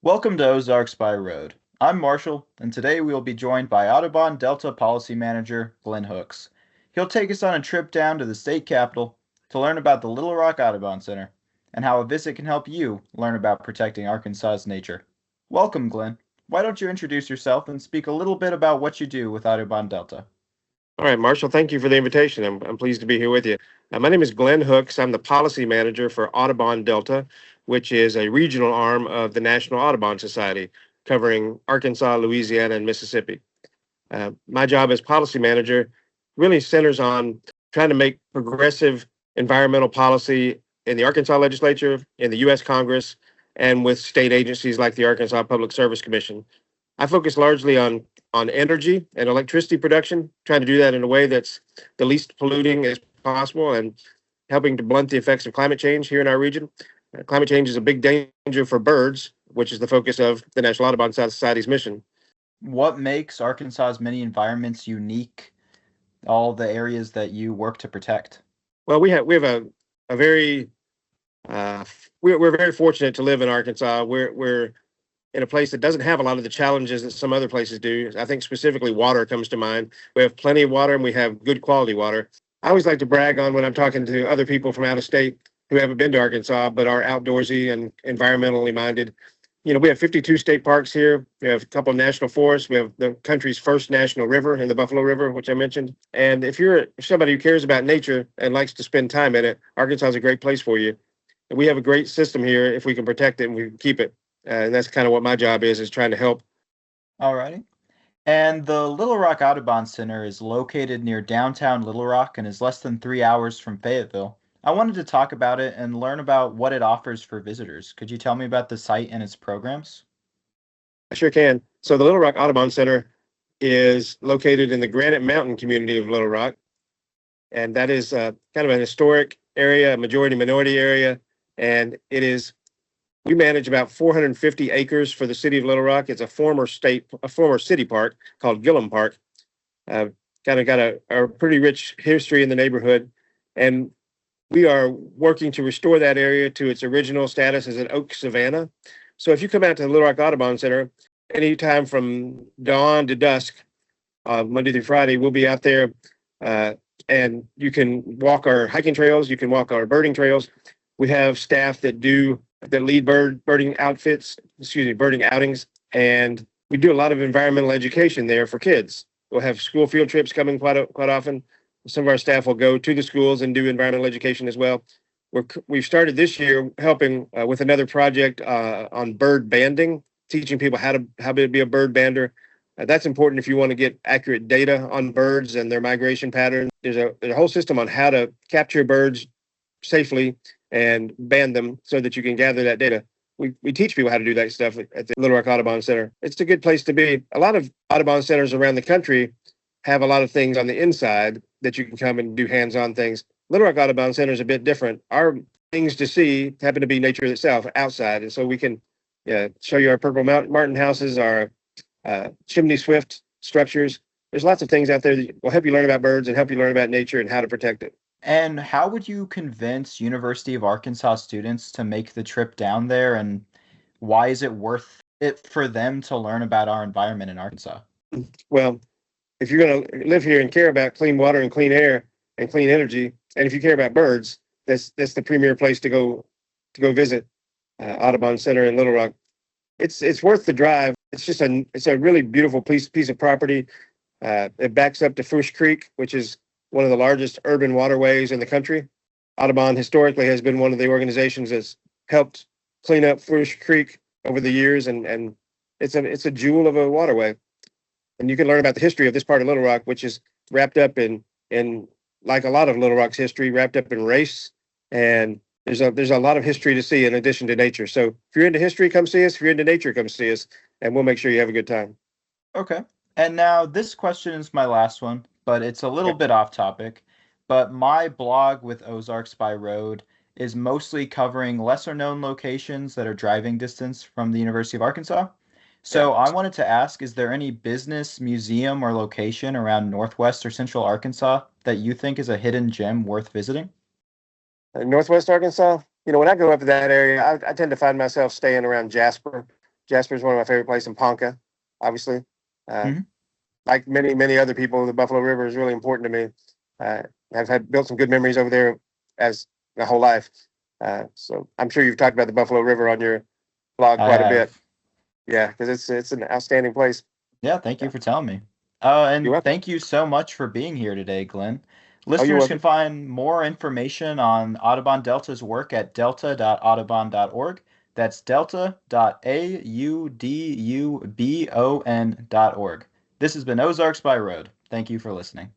Welcome to Ozarks by Road. I'm Marshall, and today we will be joined by Audubon Delta Policy Manager Glen Hooks. He'll take us on a trip down to the state capitol to learn about the Little Rock Audubon Center and how a visit can help you learn about protecting Arkansas's nature. Welcome, Glen. Why don't you introduce yourself and speak a little bit about what you do with Audubon Delta? All right, Marshall, thank you for the invitation. I'm pleased to be here with you. My name is Glen Hooks. I'm the policy manager for Audubon Delta, which is a regional arm of the National Audubon Society, covering Arkansas, Louisiana, and Mississippi. My job as policy manager really centers on trying to make progressive environmental policy in the Arkansas legislature, in the U.S. Congress, and with state agencies like the Arkansas Public Service Commission. I focus largely on energy and electricity production, trying to do that in a way that's the least polluting as possible and helping to blunt the effects of climate change here in our region. Climate change is a big danger for birds, which is the focus of the National Audubon Society's mission. What makes Arkansas's many environments unique, all the areas that you work to protect? Well, we have a very we're very fortunate to live in Arkansas. We're in a place that doesn't have a lot of the challenges that some other places do. I think specifically water comes to mind. We have plenty of water and we have good quality water. I always like to brag on when I'm talking to other people from out of state who haven't been to Arkansas but are outdoorsy and environmentally minded. We have 52 state parks here. We have a couple of national forests. We have the country's first national river in the Buffalo River, which I mentioned. And if you're somebody who cares about nature and likes to spend time in it, Arkansas is a great place for you. And we have a great system here if we can protect it and we can keep it. And that's kind of what my job is trying to help. Alrighty. And the Little Rock Audubon Center is located near downtown Little Rock and is less than 3 hours from Fayetteville. I wanted to talk about it and learn about what it offers for visitors. Could you tell me about the site and its programs? I sure can. So the Little Rock Audubon Center is located in the Granite Mountain community of Little Rock. And that is kind of an historic area, a majority minority area. And we manage about 450 acres for the city of Little Rock. It's a former city park called Gillum Park. Kind of got a pretty rich history in the neighborhood. And we are working to restore that area to its original status as an oak savanna. So if you come out to the Little Rock Audubon Center, anytime from dawn to dusk, Monday through Friday, we'll be out there. And you can walk our hiking trails, you can walk our birding trails. We have staff that lead birding outings, and we do a lot of environmental education there for kids. We'll have school field trips coming quite often. Some of our staff will go to the schools and do environmental education as well. We've started this year helping with another project on bird banding, teaching people how to be a bird bander. That's important if you want to get accurate data on birds and their migration patterns. There's a whole system on how to capture birds safely and band them so that you can gather that data. We teach people how to do that stuff at the Little Rock Audubon Center. It's a good place to be. A lot of Audubon centers around the country have a lot of things on the inside that you can come and do hands-on things. Little Rock Audubon Center is a bit different. Our things to see happen to be nature itself outside. And so we can show you our purple martin houses, our chimney swift structures. There's lots of things out there that will help you learn about birds and help you learn about nature and how to protect it. And how would you convince University of Arkansas students to make the trip down there, and why is it worth it for them to learn about our environment in Arkansas? Well, if you're going to live here and care about clean water and clean air and clean energy, and if you care about birds, that's the premier place to go visit Audubon Center in Little Rock. It's worth the drive. It's a really beautiful piece of property. It backs up to Fish Creek, which is one of the largest urban waterways in the country. Audubon historically has been one of the organizations that's helped clean up Fish Creek over the years, and it's a jewel of a waterway. And you can learn about the history of this part of Little Rock, which is wrapped up in like a lot of Little Rock's history, wrapped up in race. And there's a lot of history to see in addition to nature. So if you're into history, come see us. If you're into nature, come see us, and we'll make sure you have a good time. Okay. And now this question is my last one, but it's a little bit off topic. But my blog with Ozarks by Road is mostly covering lesser known locations that are driving distance from the University of Arkansas. So I wanted to ask, is there any business, museum, or location around Northwest or Central Arkansas that you think is a hidden gem worth visiting? Northwest Arkansas, when I go up to that area, I tend to find myself staying around Jasper. Jasper's one of my favorite places in Ponca, obviously. Mhm. Like many other people, the Buffalo River is really important to me. I've had built some good memories over there as my whole life. So I'm sure you've talked about the Buffalo River on your blog I quite a bit. have. Yeah, because it's an outstanding place. Yeah, thank you Yeah. for telling me. You're And welcome. thank you so much for being here today, Glenn. Oh, you're Listeners can welcome. find more information on Audubon Delta's work at delta.audubon.org. That's delta.audubon.org. This has been Ozarks by Road. Thank you for listening.